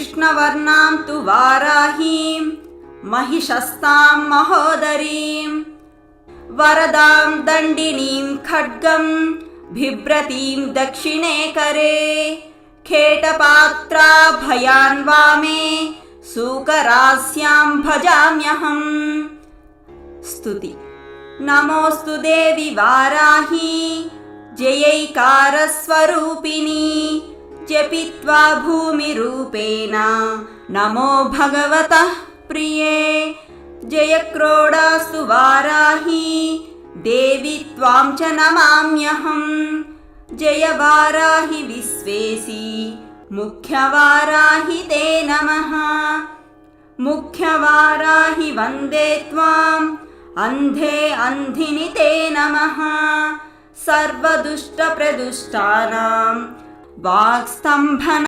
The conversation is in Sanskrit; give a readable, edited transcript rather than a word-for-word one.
कृष्णवर्णां तु वाराहीं महिषस्तां महोदरीं वरदां दण्डिनीं खड्गं बिभ्रतीं दक्षिणे करे खेटपात्राभयान् वामे सूकरास्यां भजाम्यहम्। स्तुति। नमोऽस्तु देवि वाराही जयैकारस्वरूपिणी जपित्वा भूमिरूपेण नमो भगवतः प्रिये। जयक्रोडास्तु वाराही देवी त्वां च नमाम्यहम्। जय वाराहि विश्वेशी मुख्यवाराहि ते नमः। मुख्यवाराहि वन्दे त्वाम् अन्धे अन्धिनि ते नमः। सर्वदुष्टप्रदुष्टानां वाक्स्तम्भन